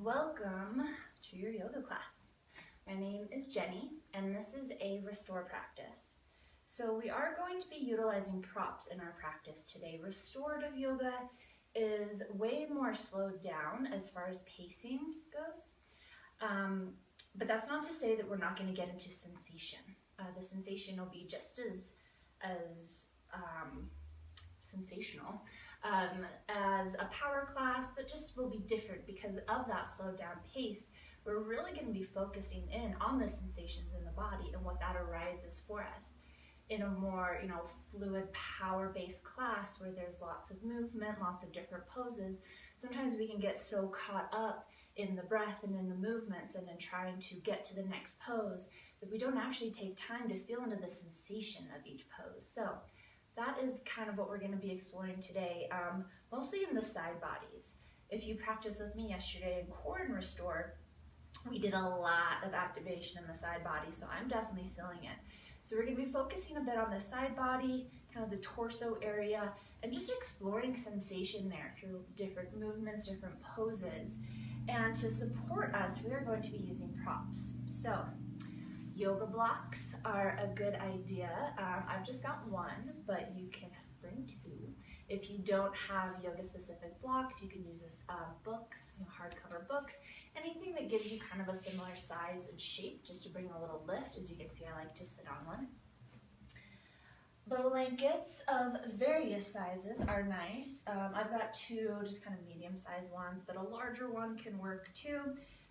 Welcome to your yoga class. My name is Jenny and this is a restore practice. So we are going to be utilizing props in our practice today. Restorative yoga is way more slowed down as far as pacing goes. But that's not to say that we're not going to get into sensation. The sensation will be just as sensational as a power class, but just will be different because of that slowed down pace. We're really going to be focusing in on the sensations in the body and what that arises for us. In a more, fluid power-based class where there's lots of movement, lots of different poses, sometimes we can get so caught up in the breath and in the movements and in trying to get to the next pose that we don't actually take time to feel into the sensation of each pose. So that is kind of what we're going to be exploring today, mostly in the side bodies. If you practiced with me yesterday in core and restore, we did a lot of activation in the side body, so I'm definitely feeling it. So we're going to be focusing a bit on the side body, kind of the torso area, and just exploring sensation there through different movements, different poses. And to support us, we are going to be using props. So yoga blocks are a good idea. I've just got one, but you can bring two. If you don't have yoga-specific blocks, you can use this books, hardcover books, anything that gives you kind of a similar size and shape, just to bring a little lift. As you can see, I like to sit on one. Blankets of various sizes are nice. I've got two, just kind of medium-sized ones, but a larger one can work too.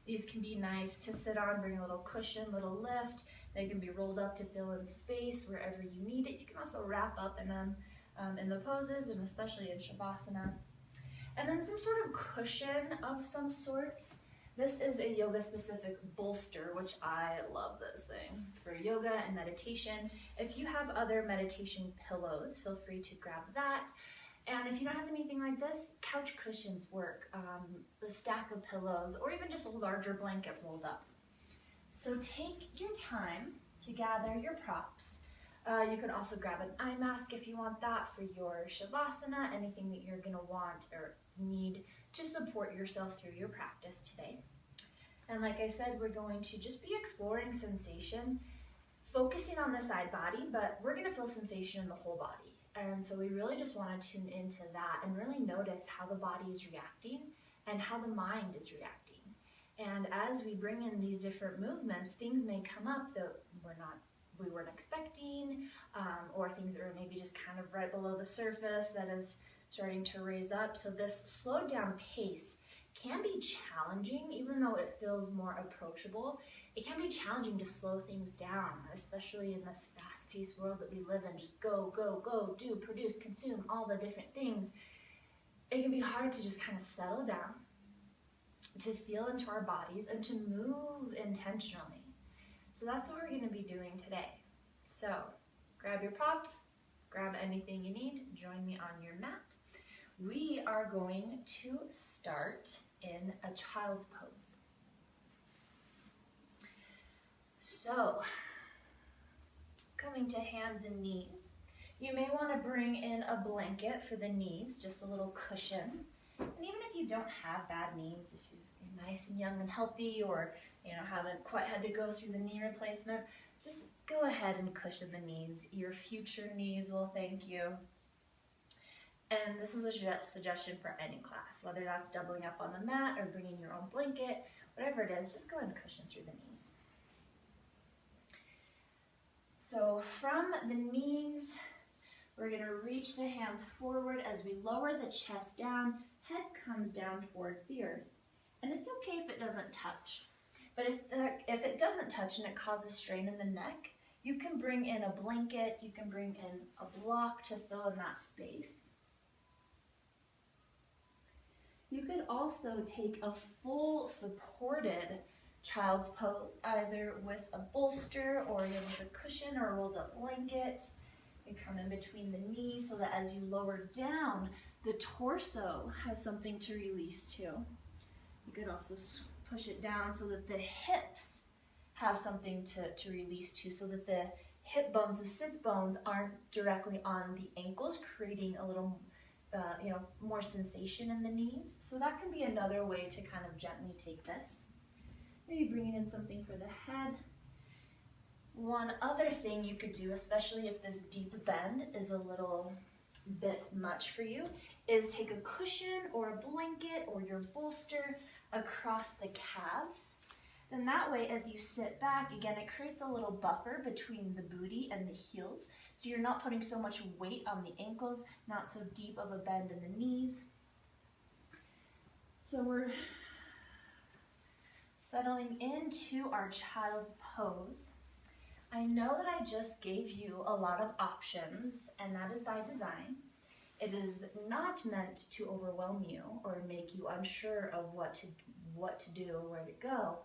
These can be nice to sit on, bring a little cushion, little lift. They can be rolled up to fill in space wherever you need it. You can also wrap up in them in the poses, and especially in Shavasana. And then some sort of cushion of some sorts. This is a yoga-specific bolster, which I love this thing for yoga and meditation. If you have other meditation pillows, feel free to grab that. And if you don't have anything like this, couch cushions work, the stack of pillows, or even just a larger blanket rolled up. So take your time to gather your props. You can also grab an eye mask if you want that for your Shavasana, anything that you're going to want or need to support yourself through your practice today. And like I said, we're going to just be exploring sensation, focusing on the side body, but we're going to feel sensation in the whole body. And so we really just want to tune into that and really notice how the body is reacting and how the mind is reacting. And as we bring in these different movements, things may come up that we weren't expecting, or things that are maybe just kind of right below the surface that is starting to raise up. So this slowed down pace can be challenging, even though it feels more approachable. It can be challenging to slow things down, especially in this fast-paced world that we live in. Just go, go, go, do, produce, consume, all the different things. It can be hard to just kind of settle down, to feel into our bodies, and to move intentionally. So that's what we're going to be doing today. So grab your props, grab anything you need, join me on your mat. We are going to start in a child's pose. So coming to hands and knees. You may want to bring in a blanket for the knees, just a little cushion. And even if you don't have bad knees, if you're nice and young and healthy, or haven't quite had to go through the knee replacement, just go ahead and cushion the knees. Your future knees will thank you. And this is a suggestion for any class, whether that's doubling up on the mat or bringing your own blanket, whatever it is, just go ahead and cushion through the knees. So from the knees, we're going to reach the hands forward as we lower the chest down, head comes down towards the earth. And it's okay if it doesn't touch. But if it doesn't touch and it causes strain in the neck, you can bring in a blanket, you can bring in a block to fill in that space. You could also take a full supported child's pose, either with a bolster or with a cushion or a rolled up blanket. You come in between the knees so that as you lower down, the torso has something to release to. You could also push it down so that the hips have something to release to, so that the hip bones, the sits bones, aren't directly on the ankles, creating a little more sensation in the knees. So that can be another way to kind of gently take this. Maybe bringing in something for the head. One other thing you could do, especially if this deep bend is a little bit much for you, is take a cushion or a blanket or your bolster across the calves. Then that way, as you sit back, again, it creates a little buffer between the booty and the heels. So you're not putting so much weight on the ankles, not so deep of a bend in the knees. So we're settling into our child's pose. I know that I just gave you a lot of options, and that is by design. It is not meant to overwhelm you or make you unsure of what to do or where to go.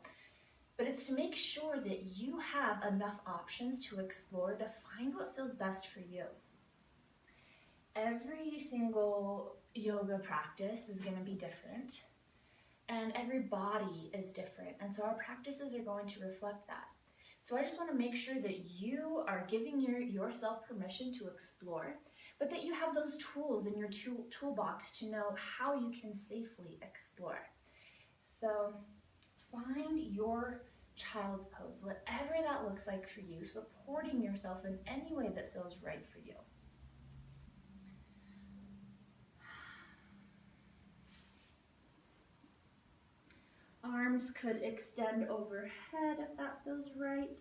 But it's to make sure that you have enough options to explore to find what feels best for you. Every single yoga practice is going to be different, and every body is different, and so our practices are going to reflect that. So I just want to make sure that you are giving yourself permission to explore, but that you have those tools in your toolbox to know how you can safely explore. So find your child's pose, whatever that looks like for you, supporting yourself in any way that feels right for you. Arms could extend overhead if that feels right.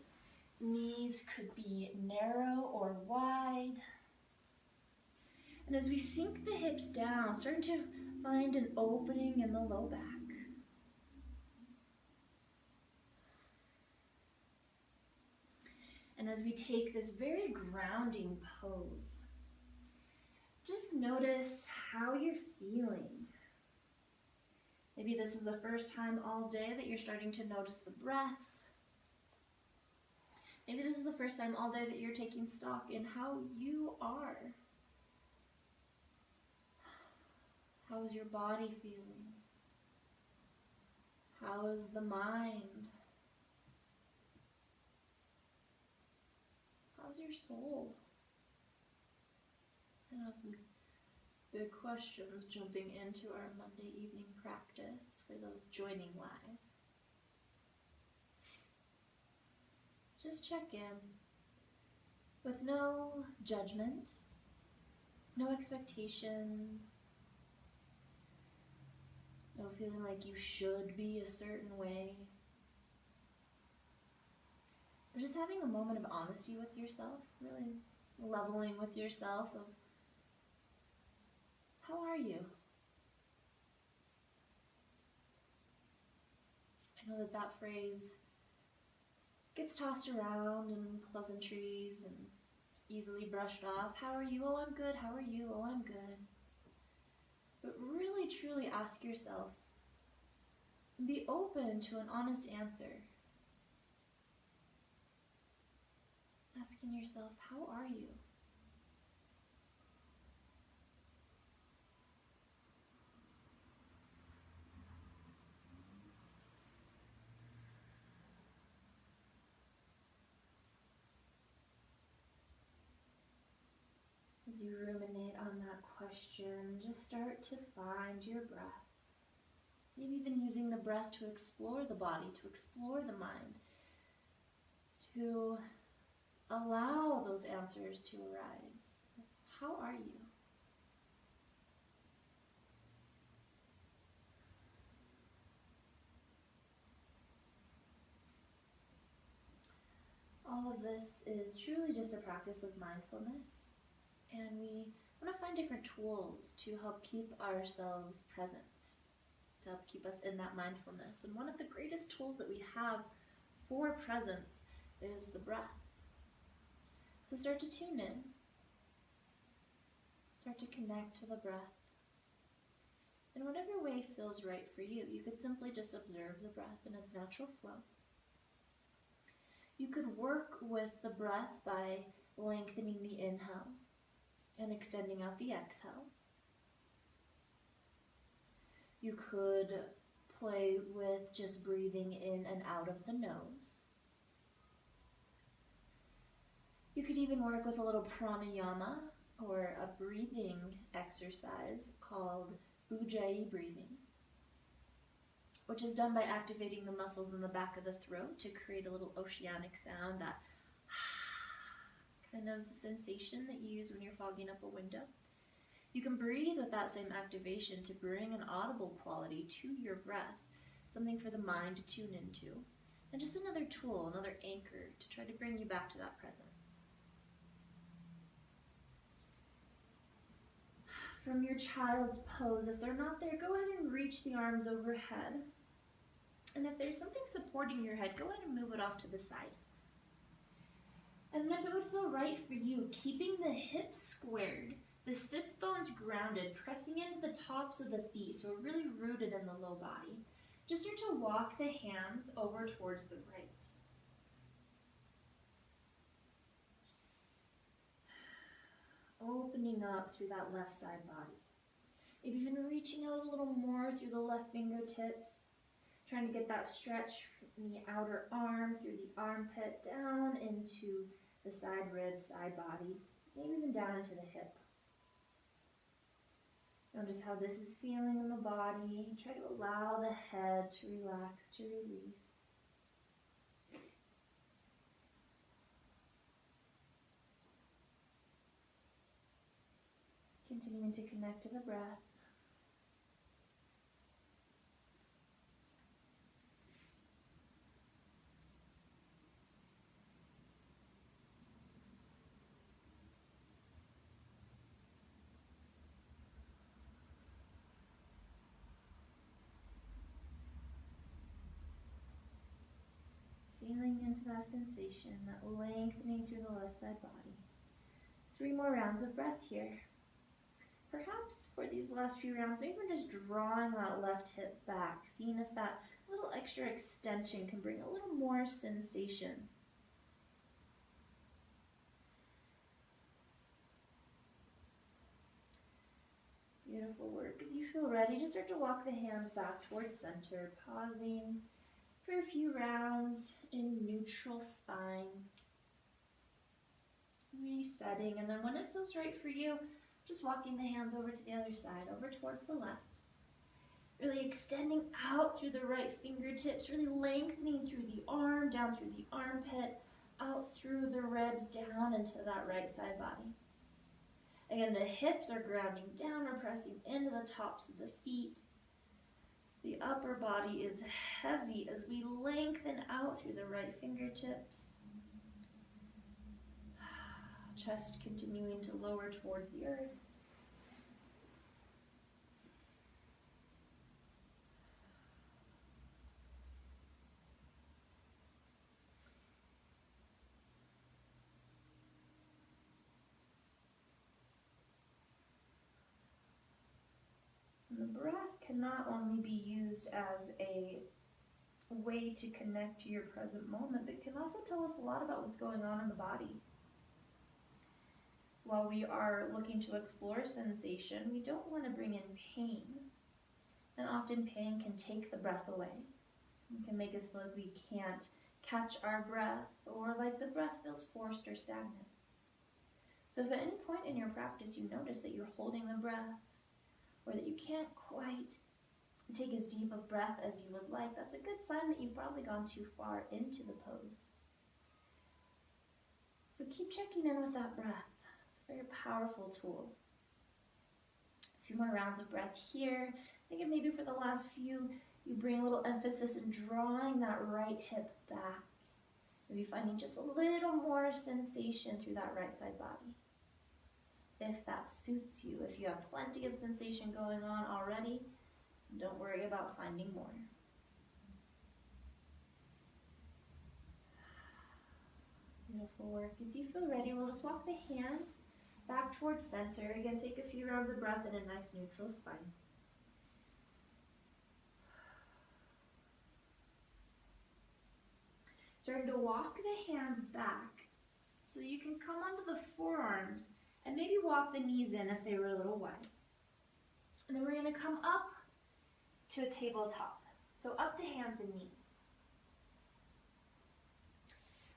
Knees could be narrow or wide. And as we sink the hips down, starting to find an opening in the low back. And as we take this very grounding pose, just notice how you're feeling. Maybe this is the first time all day that you're starting to notice the breath. Maybe this is the first time all day that you're taking stock in how you are. How is your body feeling? How is the mind? How's your soul? I know some big questions jumping into our Monday evening practice for those joining live. Just check in with no judgment, no expectations, no feeling like you should be a certain way. Or just having a moment of honesty with yourself, really leveling with yourself of how are you? I know that phrase gets tossed around in pleasantries and easily brushed off. How are you? Oh, I'm good. How are you? Oh, I'm good. But really, truly ask yourself and be open to an honest answer. Asking yourself, how are you? As you ruminate on that question, just start to find your breath. Maybe even using the breath to explore the body, to explore the mind, to allow those answers to arise. How are you? All of this is truly just a practice of mindfulness, and we want to find different tools to help keep ourselves present, to help keep us in that mindfulness. And one of the greatest tools that we have for presence is the breath. So start to tune in, start to connect to the breath. In whatever way feels right for you, you could simply just observe the breath in its natural flow. You could work with the breath by lengthening the inhale and extending out the exhale. You could play with just breathing in and out of the nose. You could even work with a little pranayama or a breathing exercise called Ujjayi breathing, which is done by activating the muscles in the back of the throat to create a little oceanic sound, that kind of sensation that you use when you're fogging up a window. You can breathe with that same activation to bring an audible quality to your breath, something for the mind to tune into, and just another tool, another anchor to try to bring you back to that presence. From your child's pose, if they're not there, go ahead and reach the arms overhead. And if there's something supporting your head, go ahead and move it off to the side. And if it would feel right for you, keeping the hips squared, the sits bones grounded, pressing into the tops of the feet, so we're really rooted in the low body. Just start to walk the hands over towards the right. Opening up through that left side body. Maybe even reaching out a little more through the left fingertips. Trying to get that stretch from the outer arm, through the armpit, down into the side rib, side body, maybe even down into the hip. Notice how this is feeling in the body. Try to allow the head to relax, to release. Continuing to connect to the breath. Feeling into that sensation, that lengthening through the left side body. 3 more rounds of breath here. Perhaps for these last few rounds, maybe we're just drawing that left hip back, seeing if that little extra extension can bring a little more sensation. Beautiful work. As you feel ready, just start to walk the hands back towards center, pausing for a few rounds in neutral spine. Resetting, and then when it feels right for you, just walking the hands over to the other side, over towards the left. Really extending out through the right fingertips, really lengthening through the arm, down through the armpit, out through the ribs, down into that right side body. Again, the hips are grounding down, we're pressing into the tops of the feet. The upper body is heavy as we lengthen out through the right fingertips. Chest continuing to lower towards the earth. And the breath can not only be used as a way to connect to your present moment, but can also tell us a lot about what's going on in the body. While we are looking to explore sensation, we don't want to bring in pain. And often pain can take the breath away. It can make us feel like we can't catch our breath, or like the breath feels forced or stagnant. So if at any point in your practice you notice that you're holding the breath, or that you can't quite take as deep of breath as you would like, that's a good sign that you've probably gone too far into the pose. So keep checking in with that breath. Very powerful tool. A few more rounds of breath here. Thinking maybe for the last few, you bring a little emphasis in drawing that right hip back. Maybe finding just a little more sensation through that right side body. If that suits you, if you have plenty of sensation going on already, don't worry about finding more. Beautiful work. As you feel ready, we'll just walk the hands back towards center. Again, take a few rounds of breath in a nice neutral spine. Starting to walk the hands back so you can come onto the forearms and maybe walk the knees in if they were a little wide. And then we're going to come up to a tabletop. So up to hands and knees.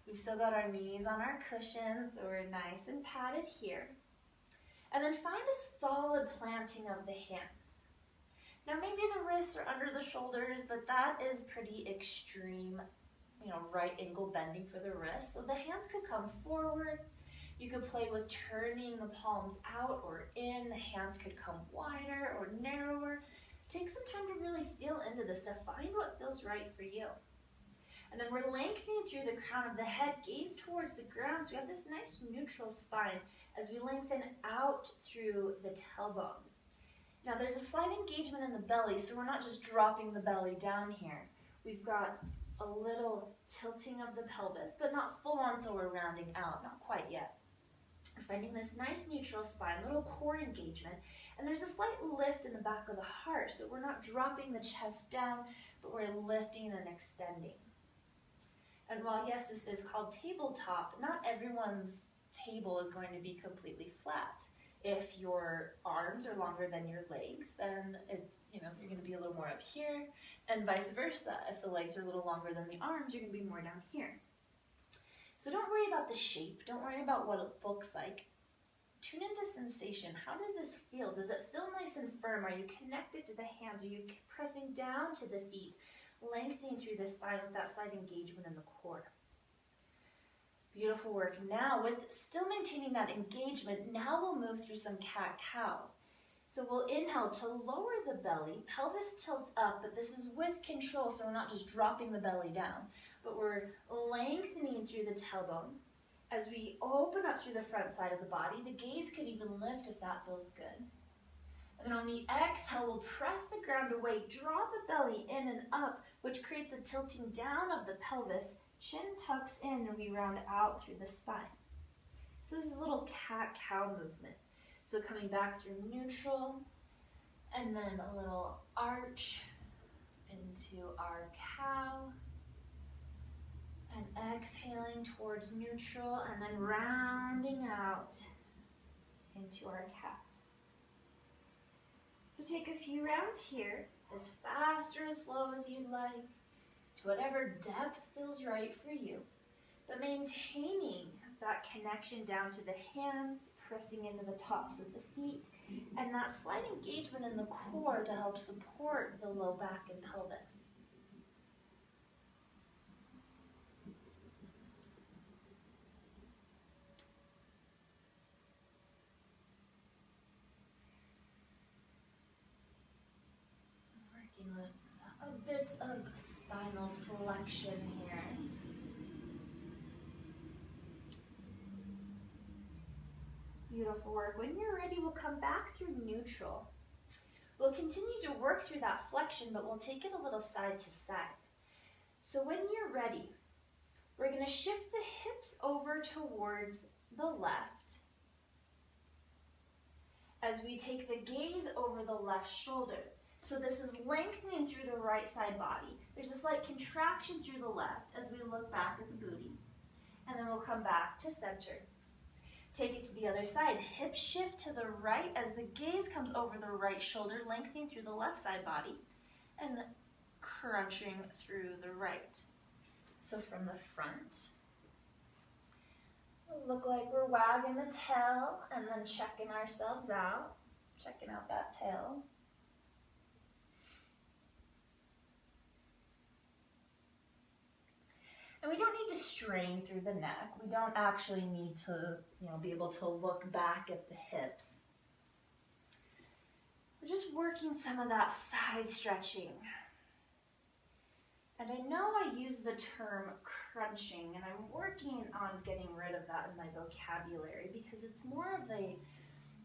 We've still got our knees on our cushions, so we're nice and padded here. And then find a solid planting of the hands. Now maybe the wrists are under the shoulders, but that is pretty extreme, right angle bending for the wrists. So the hands could come forward. You could play with turning the palms out or in. The hands could come wider or narrower. Take some time to really feel into this, to find what feels right for you. And then we're lengthening through the crown of the head, gaze towards the ground. So we have this nice neutral spine as we lengthen out through the tailbone. Now there's a slight engagement in the belly, so we're not just dropping the belly down here. We've got a little tilting of the pelvis, but not full on, so we're rounding out, not quite yet. We're finding this nice neutral spine, little core engagement, and there's a slight lift in the back of the heart, so we're not dropping the chest down, but we're lifting and extending. And while yes, this is called tabletop, not everyone's table is going to be completely flat. If your arms are longer than your legs, then it's, you're going to be a little more up here, and vice versa. If the legs are a little longer than the arms, you're going to be more down here. So don't worry about the shape. Don't worry about what it looks like. Tune into sensation. How does this feel? Does it feel nice and firm? Are you connected to the hands? Are you pressing down to the feet, lengthening through the spine with that slight engagement in the core? Beautiful work. Now, with still maintaining that engagement, now we'll move through some cat-cow. So we'll inhale to lower the belly, pelvis tilts up, but this is with control, so we're not just dropping the belly down, but we're lengthening through the tailbone. As we open up through the front side of the body, the gaze could even lift if that feels good. And then on the exhale, we'll press the ground away, draw the belly in and up, which creates a tilting down of the pelvis. Chin tucks in and we round out through the spine. So this is a little cat-cow movement. So coming back through neutral, and then a little arch into our cow, and exhaling towards neutral, and then rounding out into our cat. So take a few rounds here, as fast or as slow as you'd like, to whatever depth feels right for you, but maintaining that connection down to the hands, pressing into the tops of the feet, and that slight engagement in the core to help support the low back and pelvis. Working with a bit of spinal flexion here. Beautiful work. When you're ready, we'll come back through neutral. We'll continue to work through that flexion, but we'll take it a little side to side. So when you're ready, we're going to shift the hips over towards the left as we take the gaze over the left shoulder. So this is lengthening through the right side body. There's a slight contraction through the left as we look back at the booty. And then we'll come back to center. Take it to the other side. Hip shift to the right as the gaze comes over the right shoulder, lengthening through the left side body, and crunching through the right. So from the front, it'll look like we're wagging the tail and then checking ourselves out, checking out that tail. And we don't need to strain through the neck. We don't actually need to, be able to look back at the hips. We're just working some of that side stretching. And I know I use the term crunching, and I'm working on getting rid of that in my vocabulary because it's more of a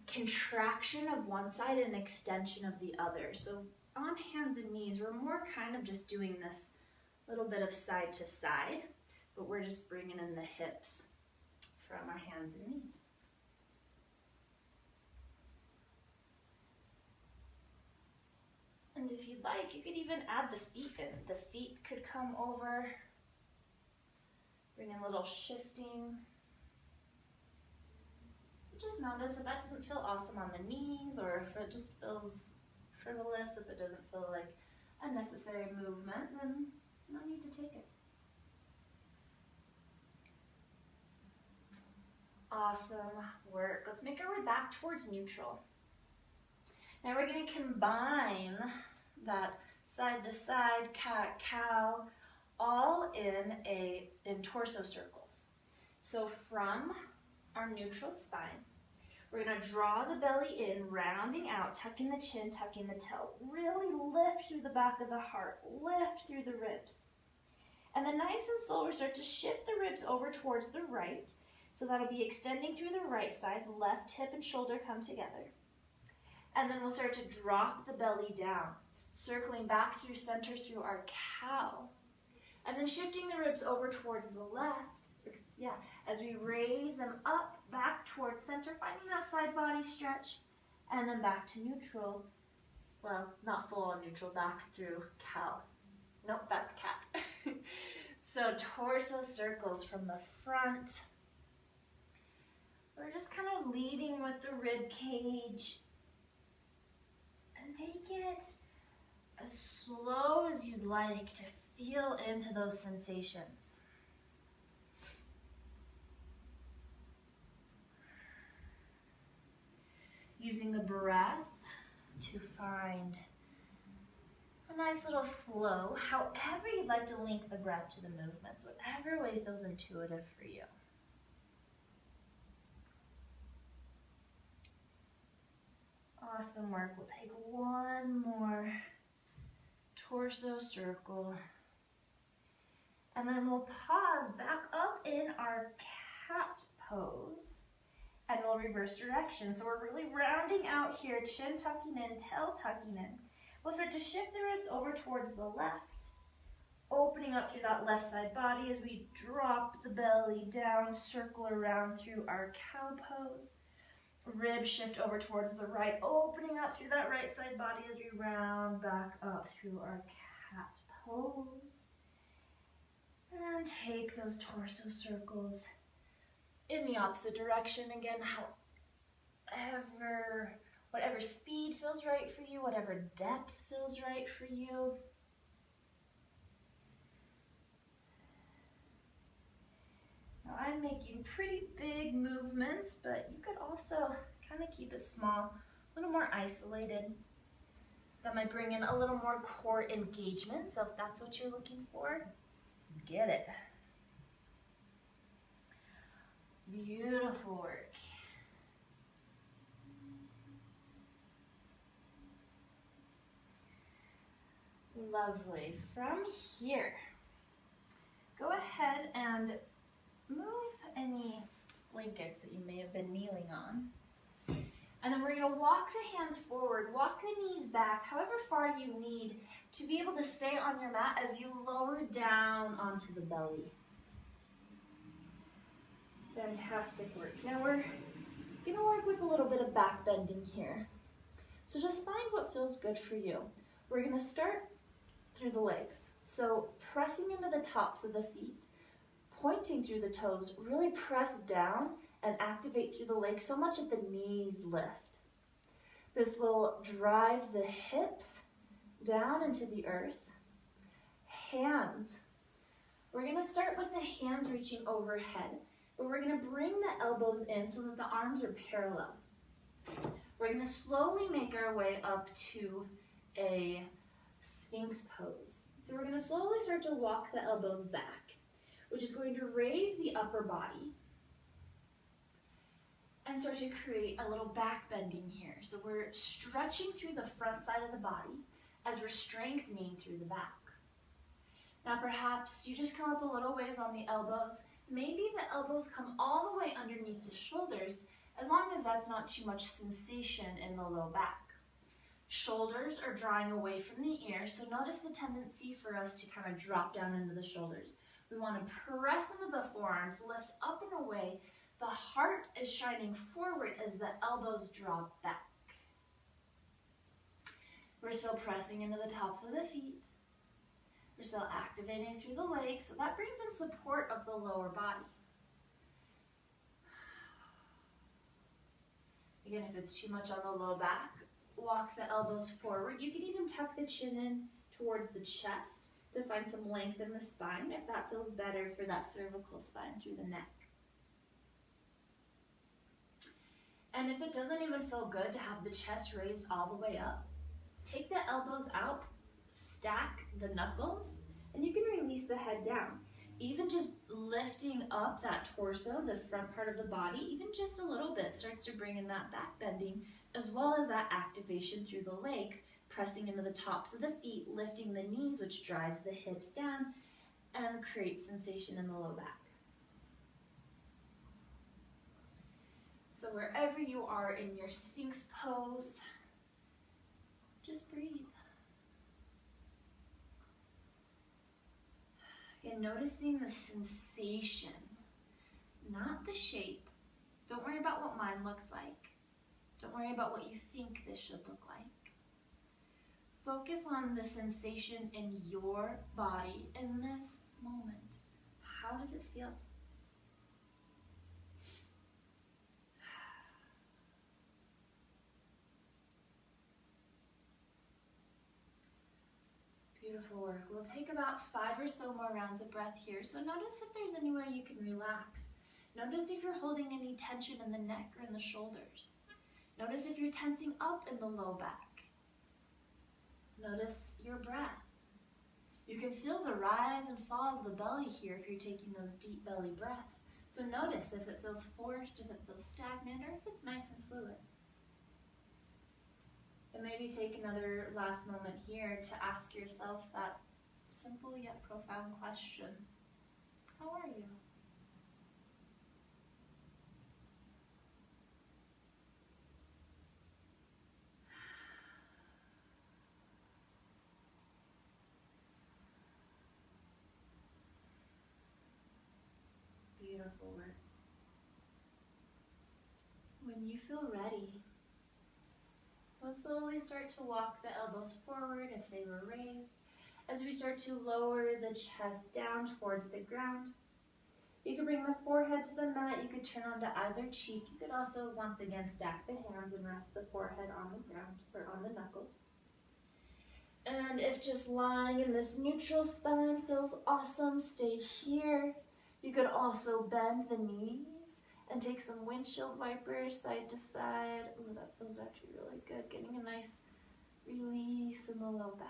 contraction of one side and extension of the other. So on hands and knees, we're more kind of just doing this little bit of side to side, but we're just bringing in the hips from our hands and knees. And if you'd like, you could even add the feet in. The feet could come over, bring in a little shifting. Just notice if that doesn't feel awesome on the knees, or if it just feels frivolous, if it doesn't feel like a necessary movement, then no need to take it. Awesome work. Let's make our way back towards neutral. Now we're going to combine that side to side, cat, cow, all in torso circles. So from our neutral spine, we're going to draw the belly in, rounding out, tucking the chin, tucking the tail. Really lift through the back of the heart, lift through the ribs. And then nice and slow, we start to shift the ribs over towards the right. So that'll be extending through the right side, left hip and shoulder come together. And then we'll start to drop the belly down, circling back through center through our cow. And then shifting the ribs over towards the left, as we raise them up, back towards center, finding that side body stretch, and then back to neutral. Well, not full on neutral, back through cow. Nope, that's cat. So torso circles from the front. We're just kind of leading with the rib cage. And take it as slow as you'd like to feel into those sensations. Using the breath to find a nice little flow, however you'd like to link the breath to the movements, whatever way feels intuitive for you. Awesome work. We'll take one more torso circle. And then we'll pause back up in our cat pose. And we'll reverse direction. So we're really rounding out here, chin tucking in, tail tucking in. We'll start to shift the ribs over towards the left, opening up through that left side body as we drop the belly down, circle around through our cow pose. Ribs shift over towards the right, opening up through that right side body as we round back up through our cat pose. And take those torso circles in the opposite direction again, whatever speed feels right for you, whatever depth feels right for you. Now I'm making pretty big movements, but you could also kind of keep it small, a little more isolated. That might bring in a little more core engagement, so if that's what you're looking for, get it. Beautiful work. Lovely. From here, go ahead and move any blankets that you may have been kneeling on. And then we're going to walk the hands forward, walk the knees back, however far you need to be able to stay on your mat as you lower down onto the belly. Fantastic work. Now we're going to work with a little bit of back bending here. So just find what feels good for you. We're going to start through the legs. So pressing into the tops of the feet, pointing through the toes, really press down and activate through the legs so much that the knees lift. This will drive the hips down into the earth. Hands. We're going to start with the hands reaching overhead. But we're going to bring the elbows in so that the arms are parallel. We're going to slowly make our way up to a Sphinx pose. So we're going to slowly start to walk the elbows back, which is going to raise the upper body and start to create a little back bending here. So we're stretching through the front side of the body as we're strengthening through the back. Now perhaps you just come up a little ways on the elbows. Maybe the elbows come all the way underneath the shoulders, as long as that's not too much sensation in the low back. Shoulders are drawing away from the ear, so notice the tendency for us to kind of drop down into the shoulders. We want to press into the forearms, lift up and away. The heart is shining forward as the elbows drop back. We're still pressing into the tops of the feet. We're still activating through the legs, so that brings in support of the lower body. Again, if it's too much on the low back, walk the elbows forward. You can even tuck the chin in towards the chest to find some length in the spine if that feels better for that cervical spine through the neck. And if it doesn't even feel good to have the chest raised all the way up, take the elbows out, stack the knuckles, and you can release the head down. Even just lifting up that torso, the front part of the body, even just a little bit, starts to bring in that back bending, as well as that activation through the legs, pressing into the tops of the feet, lifting the knees, which drives the hips down and creates sensation in the low back. So wherever you are in your Sphinx pose, just breathe. Again, noticing the sensation, not the shape. Don't worry about what mine looks like. Don't worry about what you think this should look like. Focus on the sensation in your body in this moment. How does it feel? Beautiful work. We'll take about 5 or so more rounds of breath here. So notice if there's anywhere you can relax. Notice if you're holding any tension in the neck or in the shoulders. Notice if you're tensing up in the low back. Notice your breath. You can feel the rise and fall of the belly here if you're taking those deep belly breaths. So notice if it feels forced, if it feels stagnant, or if it's nice and fluid. And maybe take another last moment here to ask yourself that simple yet profound question. How are you? Beautiful work. When you feel ready, we'll slowly start to walk the elbows forward if they were raised. As we start to lower the chest down towards the ground, you could bring the forehead to the mat. You could turn onto either cheek. You could also, once again, stack the hands and rest the forehead on the ground or on the knuckles. And if just lying in this neutral spine feels awesome, stay here. You could also bend the knees and take some windshield wipers side to side. Ooh, that feels actually really good. Getting a nice release in the low back.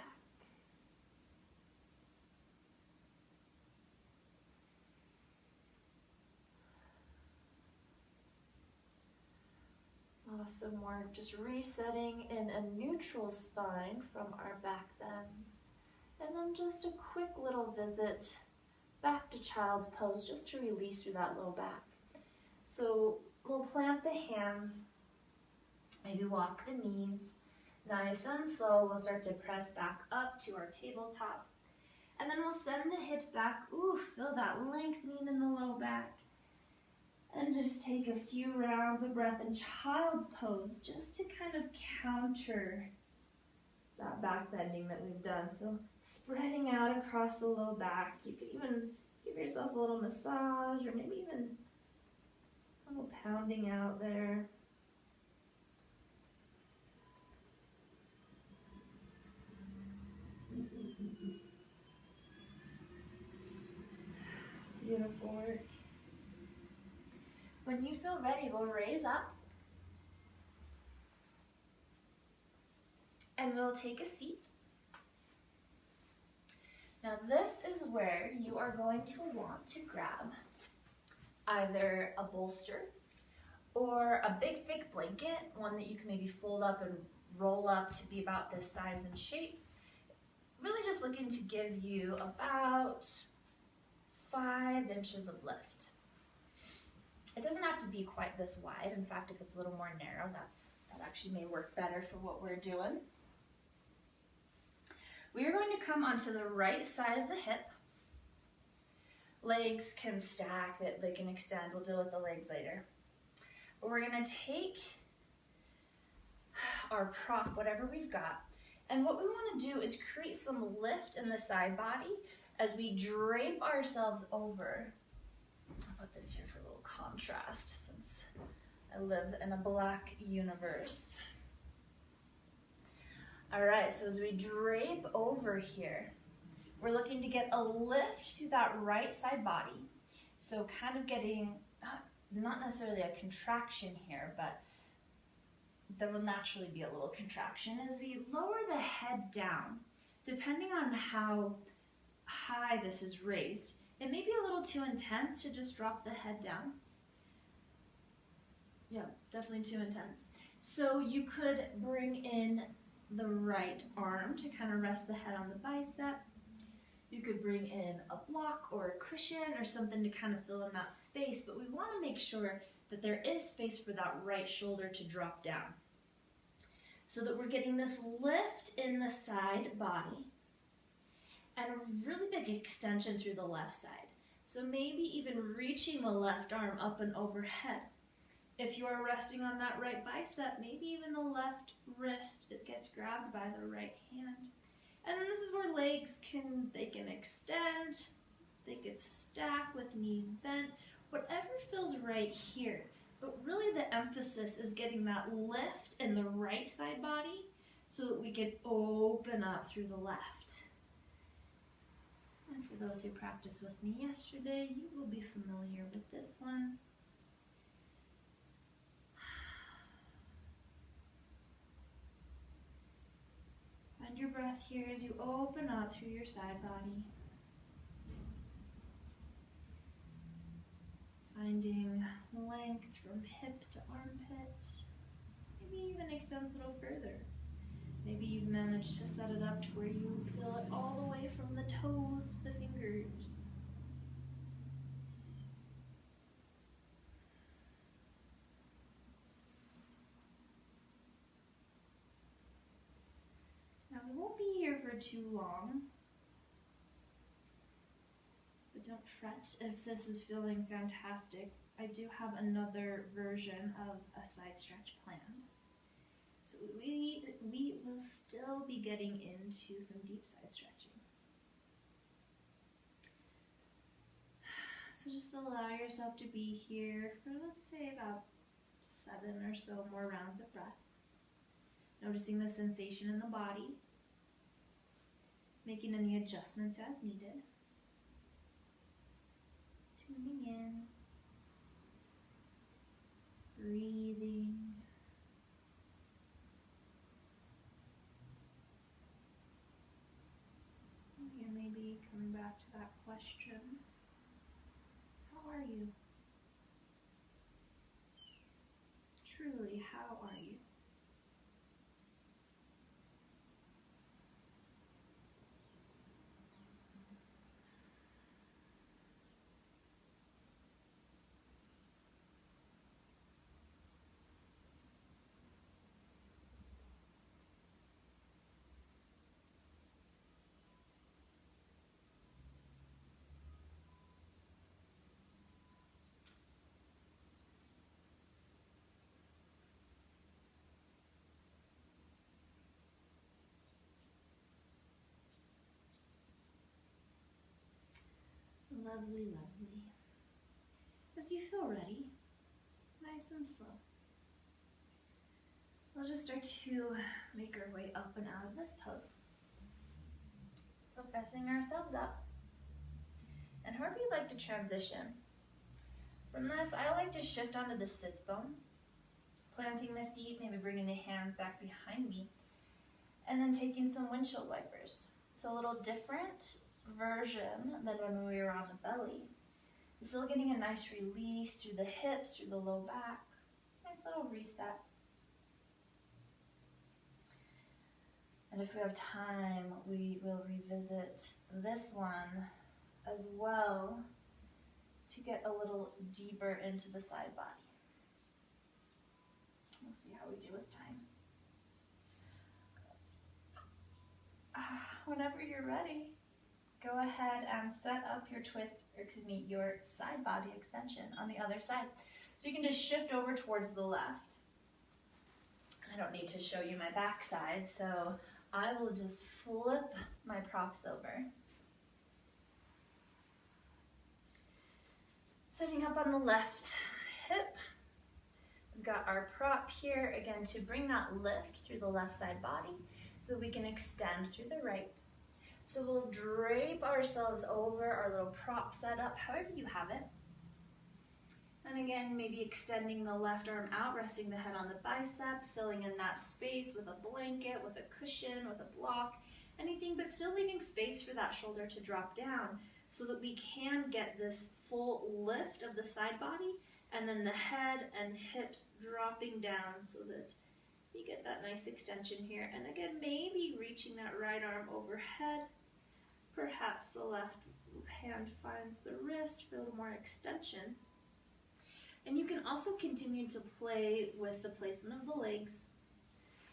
Awesome work. Just resetting in a neutral spine from our back bends. And then just a quick little visit back to child's pose just to release through that low back. So we'll plant the hands, maybe walk the knees. Nice and slow, we'll start to press back up to our tabletop. And then we'll send the hips back. Ooh, feel that lengthening in the low back. And just take a few rounds of breath in child's pose just to kind of counter that back bending that we've done. So spreading out across the low back. You could even give yourself a little massage or maybe even a little pounding out there. Beautiful work. When you feel ready, we'll raise up and we'll take a seat. Now this is where you are going to want to grab either a bolster or a big thick blanket, one that you can maybe fold up and roll up to be about this size and shape. Really just looking to give you about 5 inches of lift. It doesn't have to be quite this wide. In fact, if it's a little more narrow, that actually may work better for what we're doing. We are going to come onto the right side of the hip. Legs can stack, they can extend. We'll deal with the legs later. But we're going to take our prop, whatever we've got, and what we want to do is create some lift in the side body as we drape ourselves over. I'll put this here for a little contrast since I live in a black universe. All right, so as we drape over here, we're looking to get a lift to that right side body. So kind of getting, not necessarily a contraction here, but there will naturally be a little contraction as we lower the head down. Depending on how high this is raised, it may be a little too intense to just drop the head down. Yeah, definitely too intense. So you could bring in the right arm to kind of rest the head on the bicep. You could bring in a block or a cushion or something to kind of fill in that space, but we want to make sure that there is space for that right shoulder to drop down, so that we're getting this lift in the side body and a really big extension through the left side. So maybe even reaching the left arm up and overhead. If you are resting on that right bicep, maybe even the left wrist, it gets grabbed by the right hand. And then this is where legs can extend, they could stack with knees bent, whatever feels right here. But really the emphasis is getting that lift in the right side body so that we can open up through the left. And for those who practiced with me yesterday, you will be familiar with this one. Find your breath here as you open up through your side body. Finding length from hip to armpit. Maybe even extends a little further. Maybe you've managed to set it up to where you feel it all the way from the toes to the fingers. Now we won't be here for too long, but don't fret if this is feeling fantastic. I do have another version of a side stretch planned. So we will still be getting into some deep side stretching. So just allow yourself to be here for, let's say, about 7 or so more rounds of breath. Noticing the sensation in the body, making any adjustments as needed. Tuning in, breathing. Again, maybe coming back to that question, how are you? Truly, how are you? Lovely, lovely. As you feel ready, nice and slow, we'll just start to make our way up and out of this pose. So pressing ourselves up, and however you like to transition. From this, I like to shift onto the sits bones, planting the feet, maybe bringing the hands back behind me, and then taking some windshield wipers. It's a little different version than when we were on the belly. Still getting a nice release through the hips, through the low back. Nice little reset. And if we have time, we will revisit this one as well to get a little deeper into the side body. We'll see how we do with time. Whenever you're ready, go ahead and set up your your side body extension on the other side. So you can just shift over towards the left. I don't need to show you my back side, so I will just flip my props over. Setting up on the left hip. We've got our prop here, again, to bring that lift through the left side body so we can extend through the right. So we'll drape ourselves over our little prop setup, however you have it. And again, maybe extending the left arm out, resting the head on the bicep, filling in that space with a blanket, with a cushion, with a block, anything, but still leaving space for that shoulder to drop down so that we can get this full lift of the side body, and then the head and hips dropping down so that you get that nice extension here. And again, maybe reaching that right arm overhead. Perhaps the left hand finds the wrist for a little more extension. And you can also continue to play with the placement of the legs.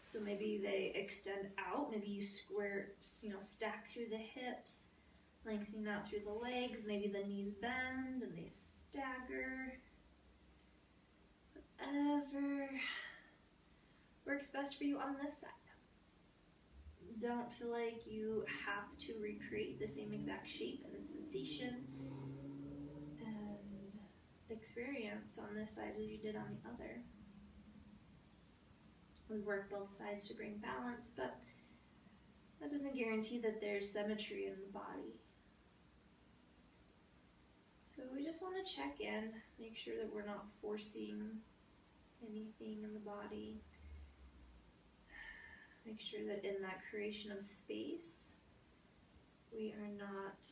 So maybe they extend out, maybe you square, stack through the hips, lengthening out through the legs, maybe the knees bend and they stagger. Whatever works best for you on this side. Don't feel like you have to recreate the same exact shape and sensation and experience on this side as you did on the other. We work both sides to bring balance, but that doesn't guarantee that there's symmetry in the body. So we just want to check in, make sure that we're not forcing anything in the body. Make sure that in that creation of space, we are not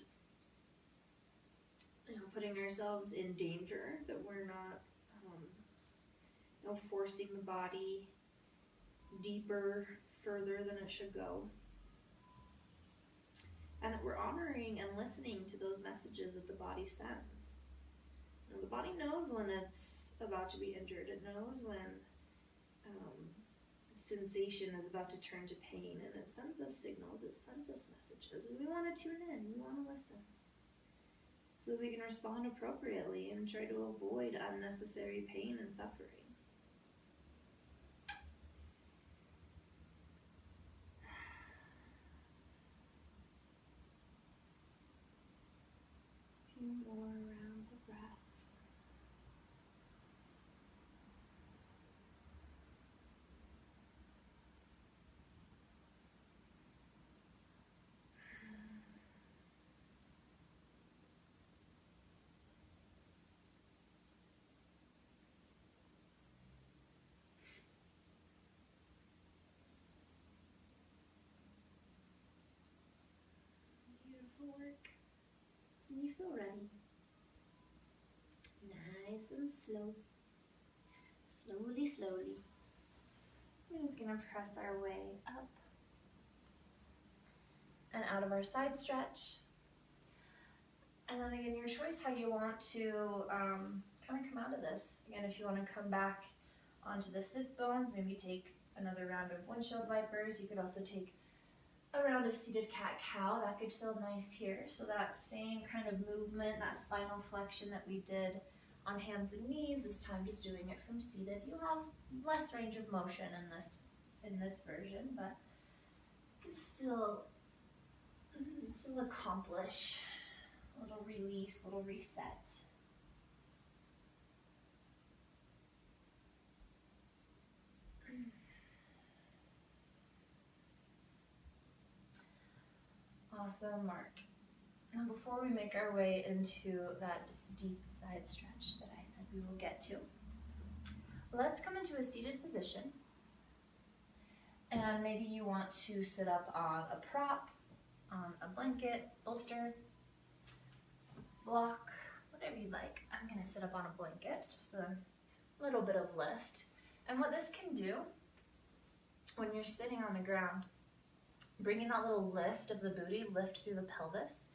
putting ourselves in danger, that we're not forcing the body deeper, further than it should go. And that we're honoring and listening to those messages that the body sends. The body knows when it's about to be injured. It knows when sensation is about to turn to pain, and it sends us signals, it sends us messages, and we want to tune in, we want to listen, so that we can respond appropriately and try to avoid unnecessary pain and suffering. A few more rounds of breath. Work when you feel ready. Nice and slow. Slowly. We're just going to press our way up and out of our side stretch. And then again, your choice how you want to kind of come out of this. Again, if you want to come back onto the sits bones, maybe take another round of windshield wipers. You could also take a round of seated cat-cow. That could feel nice here. So that same kind of movement, that spinal flexion that we did on hands and knees, this time just doing it from seated. You'll have less range of motion in this version, but you can still accomplish a little release, a little reset. Awesome, Mark. Now before we make our way into that deep side stretch that I said we will get to, let's come into a seated position. And maybe you want to sit up on a prop, on a blanket, bolster, block, whatever you like. I'm going to sit up on a blanket, just a little bit of lift. And what this can do when you're sitting on the ground, bringing that little lift of the booty, lift through the pelvis,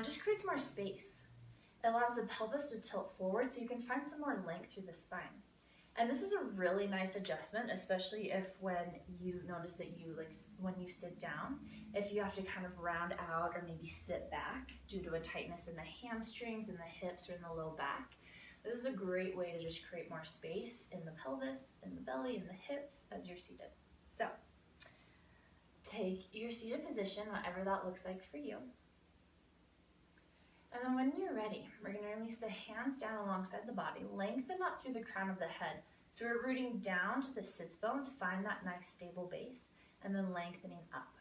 just creates more space. It allows the pelvis to tilt forward so you can find some more length through the spine. And this is a really nice adjustment, especially if when you notice that when you sit down, if you have to kind of round out or maybe sit back due to a tightness in the hamstrings, in the hips, or in the low back. This is a great way to just create more space in the pelvis, in the belly, in the hips as you're seated. So, take your seated position, whatever that looks like for you. And then when you're ready, we're going to release the hands down alongside the body, lengthen up through the crown of the head. So we're rooting down to the sits bones, find that nice stable base, and then lengthening up.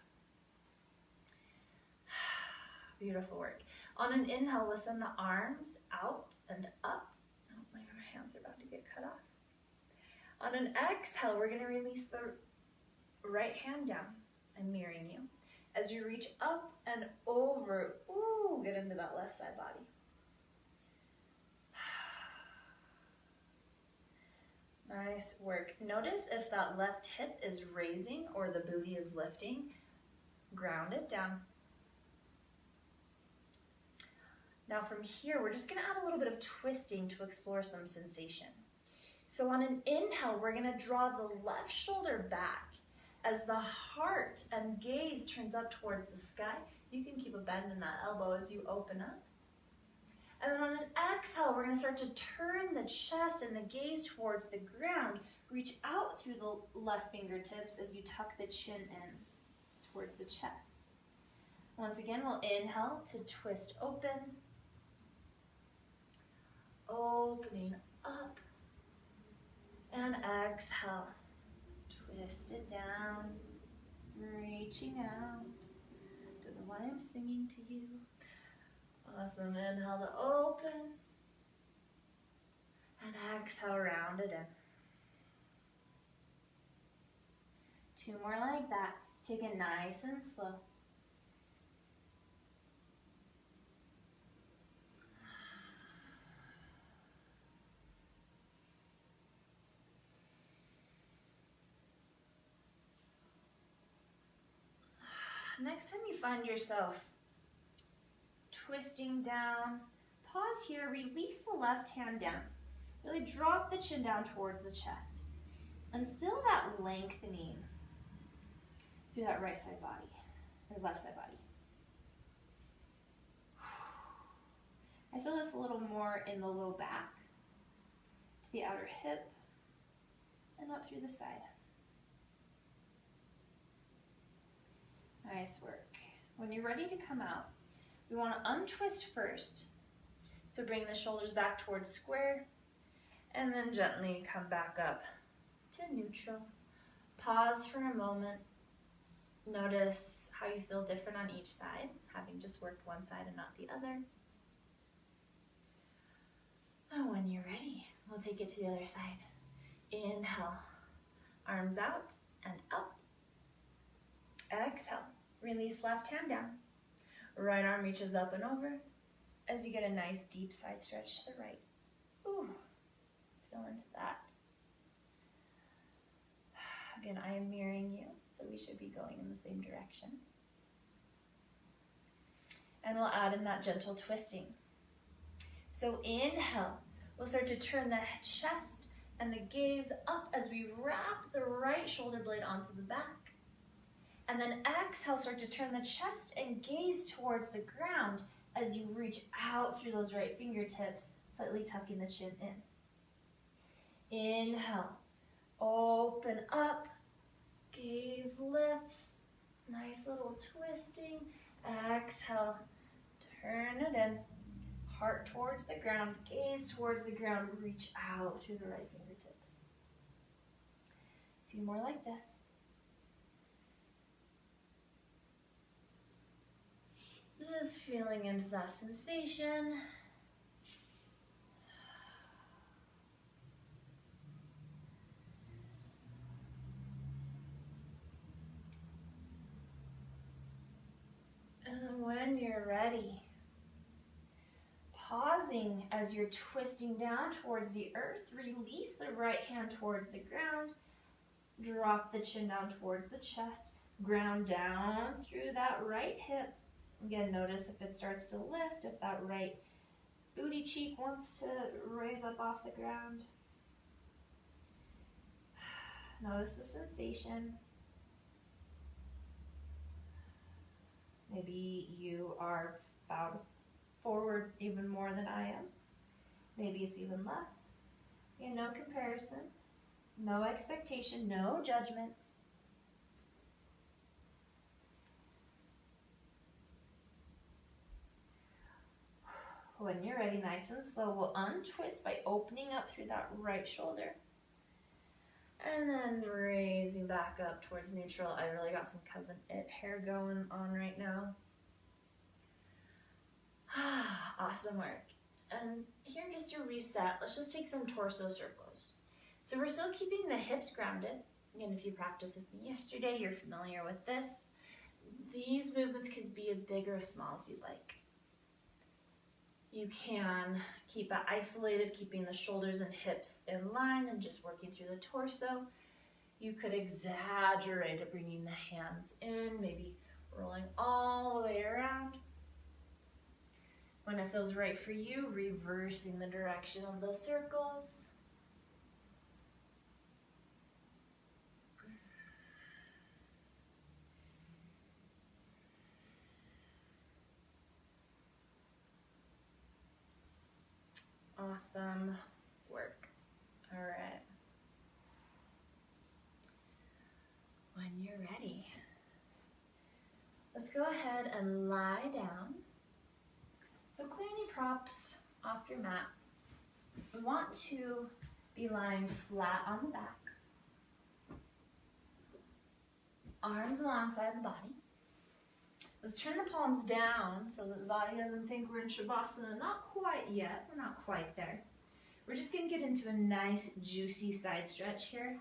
Beautiful work. On an inhale, we'll send the arms out and up. Oh, my hands are about to get cut off. On an exhale, we're going to release the right hand down. I'm mirroring you. As you reach up and over, ooh, get into that left side body. Nice work. Notice if that left hip is raising or the booty is lifting. Ground it down. Now from here, we're just going to add a little bit of twisting to explore some sensation. So on an inhale, we're going to draw the left shoulder back as the heart and gaze turns up towards the sky. You can keep a bend in that elbow as you open up. And then on an exhale, we're going to start to turn the chest and the gaze towards the ground. Reach out through the left fingertips as you tuck the chin in towards the chest. Once again, we'll inhale to twist open. Opening up. And exhale. Twist it down. Reaching out. Don't know why I'm singing to you. Awesome. Inhale to open. And exhale, round it in. 2 more like that. Take it nice and slow. Next time you find yourself twisting down, pause here, release the left hand down. Really drop the chin down towards the chest. And feel that lengthening through that right side body, or left side body. I feel this a little more in the low back, to the outer hip, and up through the side. Nice work. When you're ready to come out, we want to untwist first. So bring the shoulders back towards square, and then gently come back up to neutral. Pause for a moment. Notice how you feel different on each side, having just worked one side and not the other. And when you're ready, we'll take it to the other side. Inhale, arms out and up. Exhale, release left hand down. Right arm reaches up and over as you get a nice deep side stretch to the right. Ooh, feel into that. Again, I am mirroring you, so we should be going in the same direction. And we'll add in that gentle twisting. So inhale, we'll start to turn the chest and the gaze up as we wrap the right shoulder blade onto the back. And then exhale, start to turn the chest and gaze towards the ground as you reach out through those right fingertips, slightly tucking the chin in. Inhale, open up, gaze lifts, nice little twisting. Exhale, turn it in, heart towards the ground, gaze towards the ground, reach out through the right fingertips. A few more like this. Just feeling into that sensation. And when you're ready, pausing as you're twisting down towards the earth, release the right hand towards the ground, drop the chin down towards the chest, ground down through that right hip. Again, notice if it starts to lift, if that right booty cheek wants to raise up off the ground. Notice the sensation. Maybe you are bowed forward even more than I am. Maybe it's even less. Again, no comparisons, no expectation, no judgment. When you're ready, nice and slow, we'll untwist by opening up through that right shoulder. And then raising back up towards neutral. I really got some cousin it hair going on right now. Awesome work. And here, just to reset, let's just take some torso circles. So we're still keeping the hips grounded. Again, if you practiced with me yesterday, you're familiar with this. These movements could be as big or as small as you like. You can keep it isolated, keeping the shoulders and hips in line and just working through the torso. You could exaggerate it, bringing the hands in, maybe rolling all the way around. When it feels right for you, reversing the direction of those circles. Awesome work. All right. When you're ready, let's go ahead and lie down. So clear any props off your mat. We want to be lying flat on the back. Arms alongside the body. Let's turn the palms down so that the body doesn't think we're in Shavasana. Not quite yet, we're not quite there. We're just gonna get into a nice juicy side stretch here.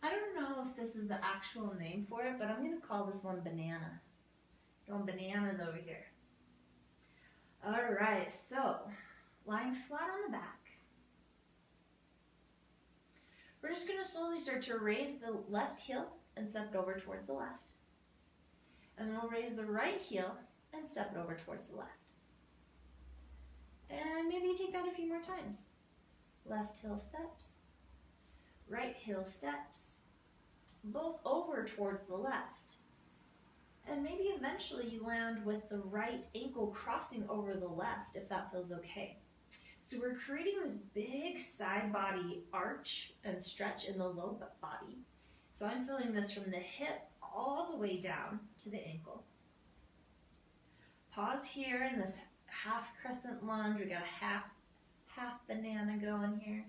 I don't know if this is the actual name for it, but I'm gonna call this one banana. Going bananas over here. All right, so lying flat on the back. We're just gonna slowly start to raise the left heel and step it over towards the left. And then we'll raise the right heel and step it over towards the left. And maybe you take that a few more times. Left heel steps, right heel steps, both over towards the left. And maybe eventually you land with the right ankle crossing over the left, if that feels okay. So we're creating this big side body arch and stretch in the low body. So I'm feeling this from the hip all the way down to the ankle. Pause here in this half crescent lunge. We got a half banana going here.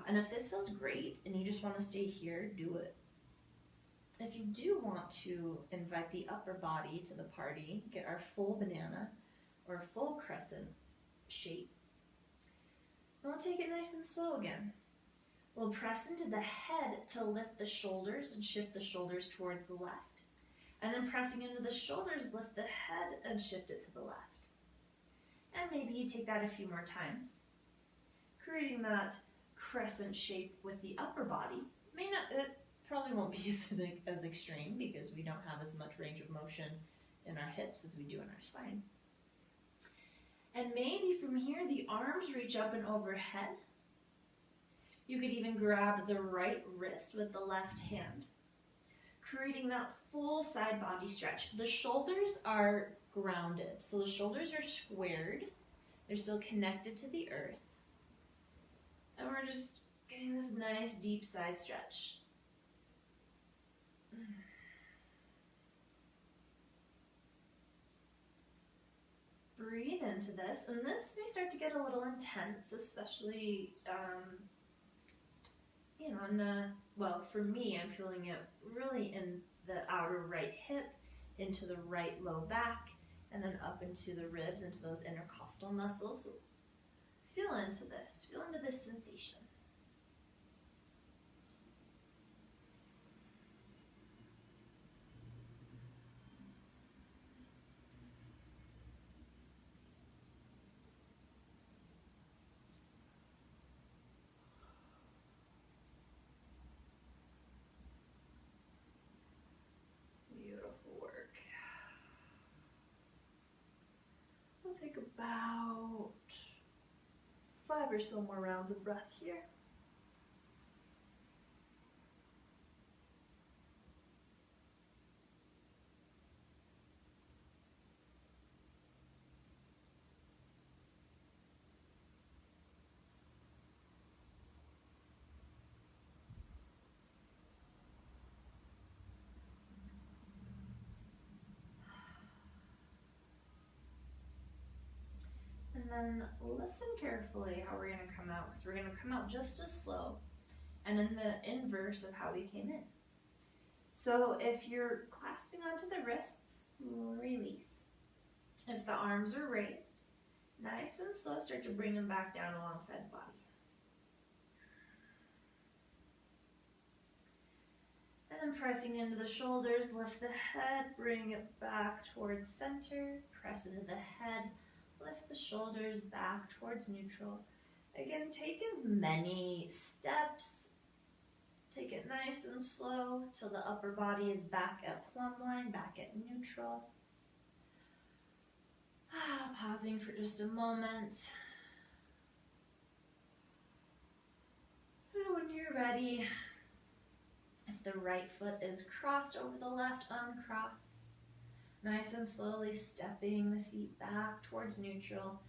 And if this feels great and you just want to stay here, do it. If you do want to invite the upper body to the party, get our full banana or full crescent shape, and we'll take it nice and slow again. We'll press into the head to lift the shoulders and shift the shoulders towards the left. And then pressing into the shoulders, lift the head and shift it to the left. And maybe you take that a few more times, creating that crescent shape with the upper body. It probably won't be as extreme because we don't have as much range of motion in our hips as we do in our spine. And maybe from here, the arms reach up and overhead. You could even grab the right wrist with the left hand, creating that full side body stretch. The shoulders are grounded, so the shoulders are squared. They're still connected to the earth. And we're just getting this nice deep side stretch. Breathe into this, and this may start to get a little intense, especially, for me, I'm feeling it really in the outer right hip, into the right low back, and then up into the ribs, into those intercostal muscles. So feel into this sensation. Take about 5 or so more rounds of breath here. And then listen carefully how we're going to come out, because we're going to come out just as slow and in the inverse of how we came in. So if you're clasping onto the wrists, release. If the arms are raised, nice and slow, start to bring them back down alongside the body. And then pressing into the shoulders, lift the head, bring it back towards center, press into the head, lift the shoulders back towards neutral. Again, take as many steps. Take it nice and slow till the upper body is back at plumb line, back at neutral. Pausing for just a moment. And when you're ready, if the right foot is crossed over the left, uncross. Nice and slowly stepping the feet back towards neutral.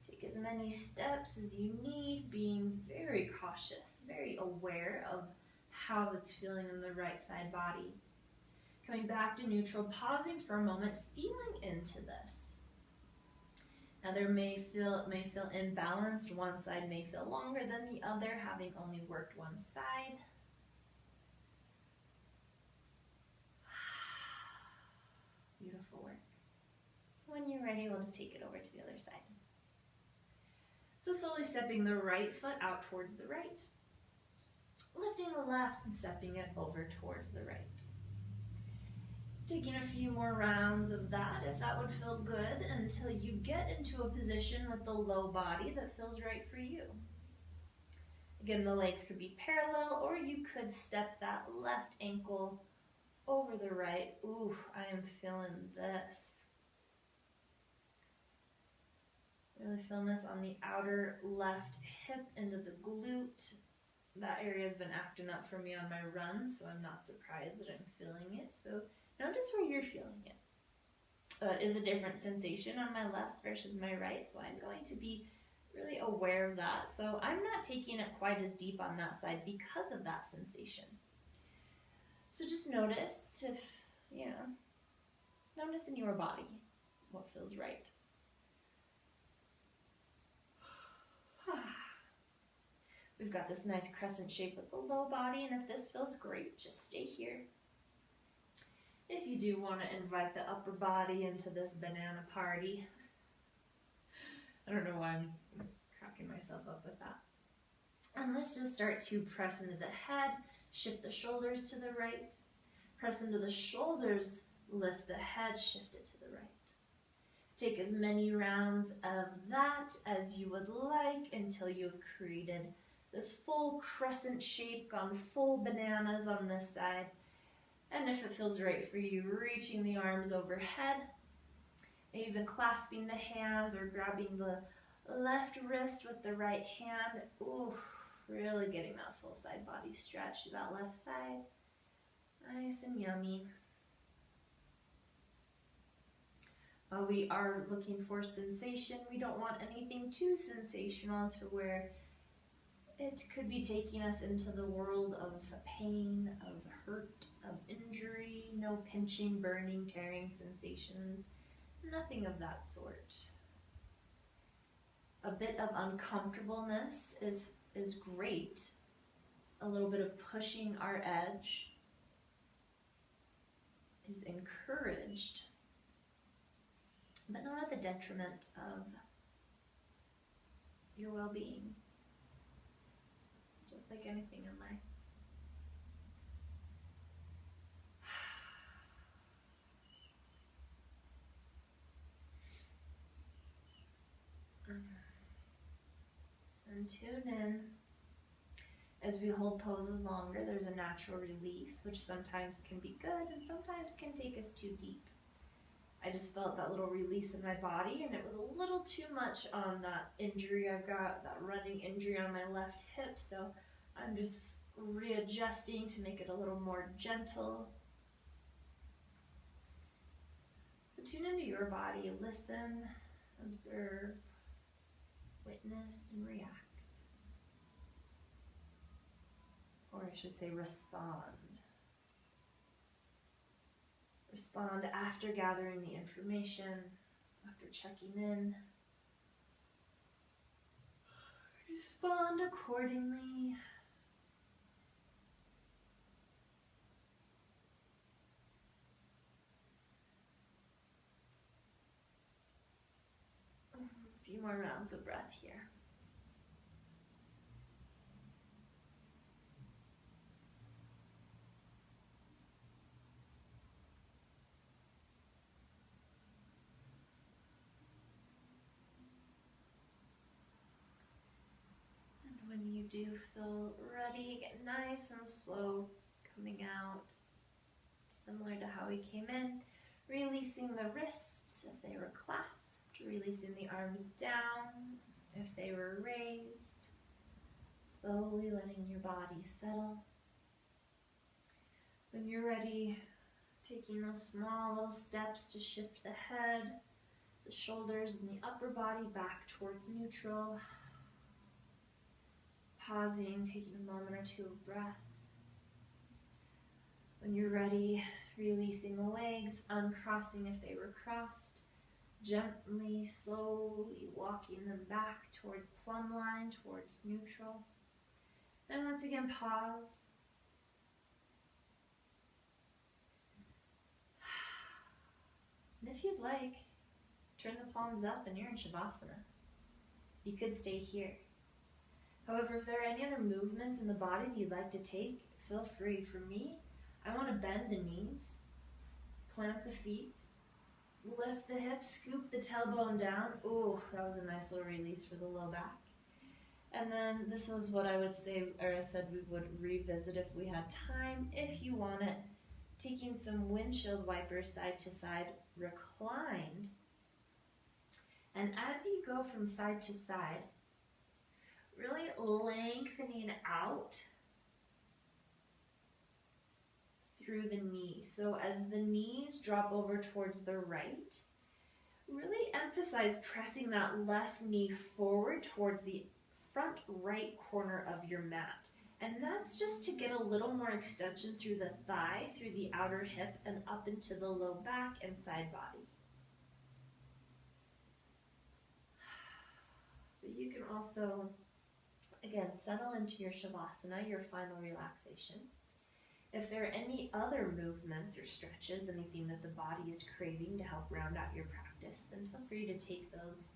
Take as many steps as you need, being very cautious, very aware of how it's feeling in the right side body. Coming back to neutral, pausing for a moment, feeling into this. Now it may feel imbalanced. One side may feel longer than the other, having only worked one side. Beautiful work. When you're ready, we'll just take it over to the other side. So slowly stepping the right foot out towards the right. Lifting the left and stepping it over towards the right. Taking a few more rounds of that, if that would feel good, until you get into a position with the low body that feels right for you. Again, the legs could be parallel, or you could step that left ankle over the right. Ooh, I am feeling this. Really feeling this on the outer left hip into the glute. That area has been acting up for me on my run, so I'm not surprised that I'm feeling it. So notice where you're feeling it. It is a different sensation on my left versus my right, so I'm going to be really aware of that. So I'm not taking it quite as deep on that side because of that sensation. So just notice if, notice in your body what feels right. We've got this nice crescent shape with the low body, and if this feels great, just stay here. If you do want to invite the upper body into this banana party, I don't know why I'm cracking myself up with that. And let's just start to press into the head, shift the shoulders to the right, press into the shoulders, lift the head, shift it to the right. Take as many rounds of that as you would like until you've created this full crescent shape, gone full bananas on this side. And if it feels right for you, reaching the arms overhead, even clasping the hands or grabbing the left wrist with the right hand. Ooh, really getting that full side body stretch to that left side. Nice and yummy. We are looking for sensation. We don't want anything too sensational to where it could be taking us into the world of pain, of hurt, of injury. No pinching, burning, tearing sensations. Nothing of that sort. A bit of uncomfortableness is great. A little bit of pushing our edge is encouraged, but not at the detriment of your well-being. Just like anything in life. And tune in. As we hold poses longer, there's a natural release, which sometimes can be good and sometimes can take us too deep. I just felt that little release in my body, and it was a little too much on that injury I've got, that running injury on my left hip, so I'm just readjusting to make it a little more gentle. So tune into your body, listen, observe, witness, and react. Or I should say respond. Respond after gathering the information, after checking in. Respond accordingly. few more rounds of breath here. And when you do feel ready, get nice and slow coming out, similar to how we came in, releasing the wrists if they were clasped, releasing the arms down if they were raised, slowly letting your body settle. When you're ready, taking those small little steps to shift the head, the shoulders, and the upper body back towards neutral. Pausing, taking a moment or two of breath. When you're ready, releasing the legs, uncrossing if they were crossed, gently, slowly walking them back towards plumb line, towards neutral. And once again, pause. And if you'd like, turn the palms up and you're in Shavasana. You could stay here. However, if there are any other movements in the body that you'd like to take, feel free. For me, I want to bend the knees, plant the feet, lift the hips, scoop the tailbone down. Ooh, that was a nice little release for the low back. And then this was what I would say, or I said we would revisit if we had time. If you want it, taking some windshield wipers side to side, reclined. And as you go from side to side, really lengthening out through the knees. So as the knees drop over towards the right, really emphasize pressing that left knee forward towards the front right corner of your mat. And that's just to get a little more extension through the thigh, through the outer hip, and up into the low back and side body. But you can also, again, settle into your Shavasana, your final relaxation. If there are any other movements or stretches, anything that the body is craving to help round out your practice, then feel free to take those.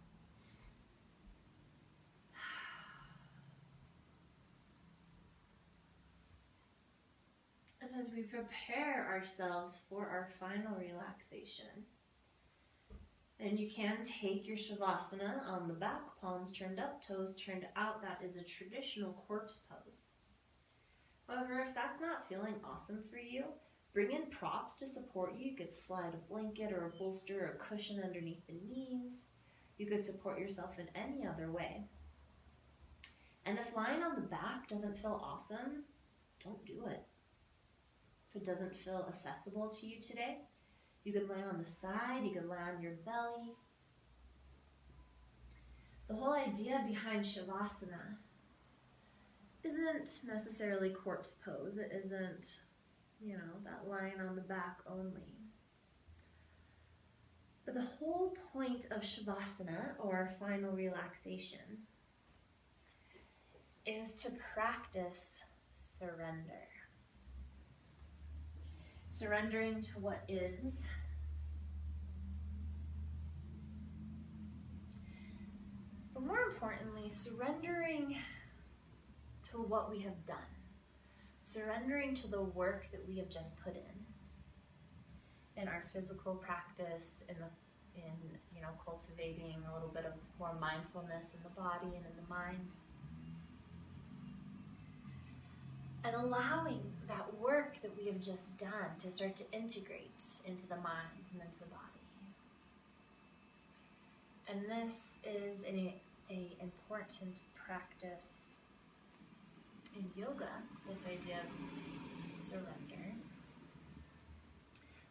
And as we prepare ourselves for our final relaxation, and you can take your Shavasana on the back, palms turned up, toes turned out. That is a traditional corpse pose. However, if that's not feeling awesome for you, bring in props to support you. You could slide a blanket or a bolster or a cushion underneath the knees. You could support yourself in any other way. And if lying on the back doesn't feel awesome, don't do it. If it doesn't feel accessible to you today, you could lay on the side, you could lay on your belly. The whole idea behind Shavasana isn't necessarily corpse pose. It isn't, that lying on the back only. But the whole point of Shavasana, or final relaxation, is to practice surrender. Surrendering to what is. But more importantly, surrendering to what we have done. Surrendering to the work that we have just put in our physical practice, in cultivating a little bit of more mindfulness in the body and in the mind. And allowing that work that we have just done to start to integrate into the mind and into the body. And this is an important practice in yoga, this idea of surrender.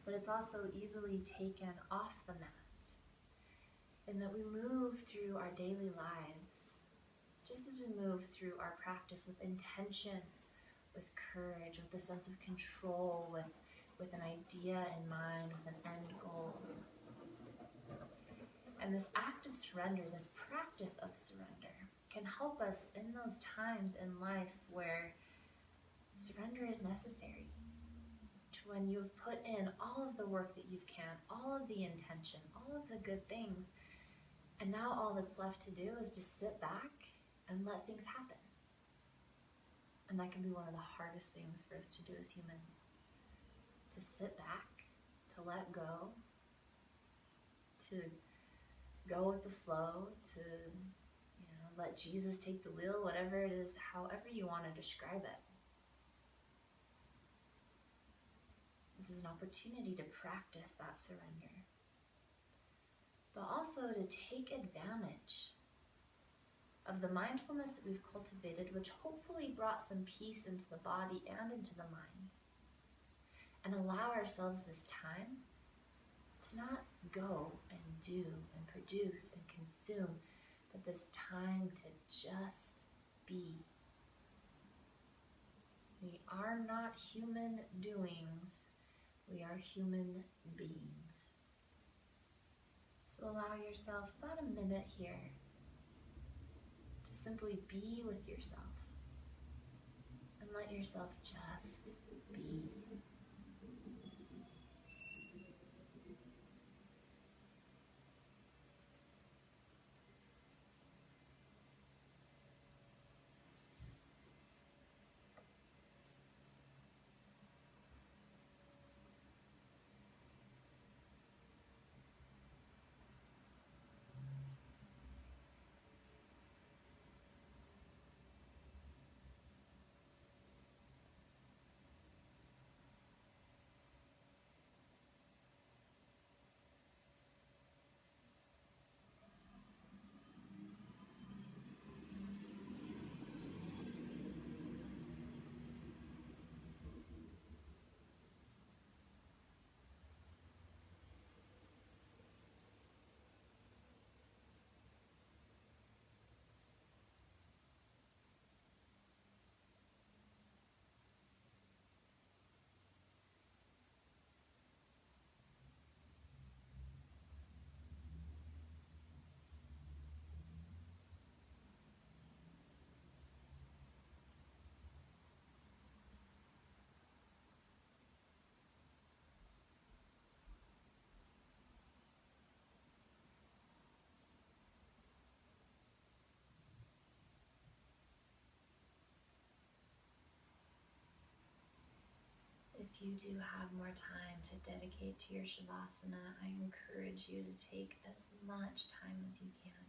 But it's also easily taken off the mat, in that we move through our daily lives, just as we move through our practice with intention, with courage, with a sense of control, with an idea in mind, with an end goal. And this act of surrender, this practice of surrender, can help us in those times in life where surrender is necessary. To when you've put in all of the work that you can, all of the intention, all of the good things, And now all that's left to do is just sit back and let things happen. And that can be one of the hardest things for us to do as humans. To sit back, to let go, to go with the flow, to let Jesus take the wheel, whatever it is, however you want to describe it. This is an opportunity to practice that surrender, but also to take advantage of the mindfulness that we've cultivated, which hopefully brought some peace into the body and into the mind, and allow ourselves this time to not go and do and produce and consume, but this time to just be. We are not human doings, we are human beings. So allow yourself about a minute here to simply be with yourself and let yourself just be. If you do have more time to dedicate to your Shavasana, I encourage you to take as much time as you can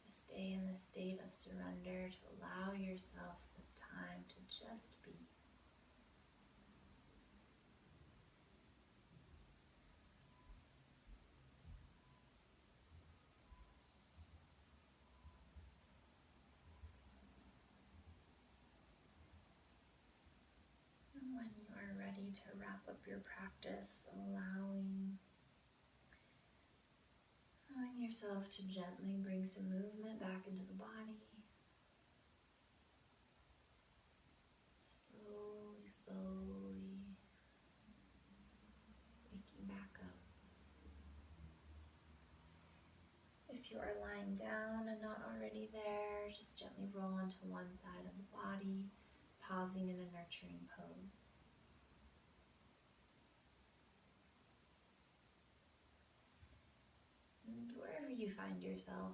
to stay in the state of surrender, to allow yourself this time to just be. And when you are ready to wrap up your practice, allowing yourself to gently bring some movement back into the body. Slowly waking back up. If you are lying down and not already there, just gently roll onto one side of the body, pausing in a nurturing pose. And wherever you find yourself,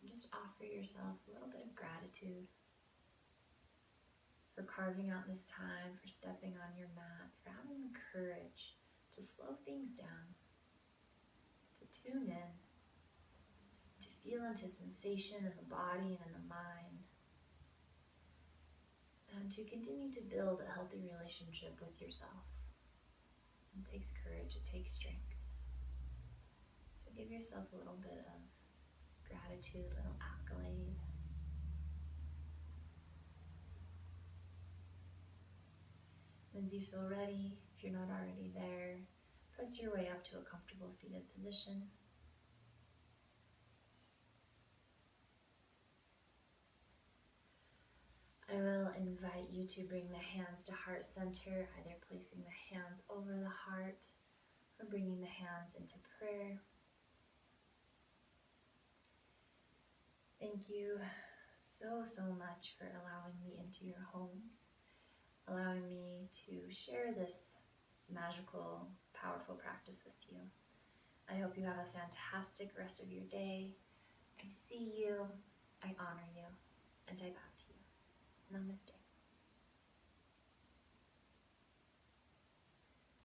just offer yourself a little bit of gratitude for carving out this time, for stepping on your mat, for having the courage to slow things down, to tune in, to feel into sensation in the body and in the mind, and to continue to build a healthy relationship with yourself. It takes courage, it takes strength. So give yourself a little bit of gratitude, a little accolade. As you feel ready, if you're not already there, press your way up to a comfortable seated position. I will invite you to bring the hands to heart center, either placing the hands over the heart or bringing the hands into prayer. Thank you so much for allowing me into your homes, allowing me to share this magical, powerful practice with you. I hope you have a fantastic rest of your day. I see you, I honor you, and I bow to you. Namaste.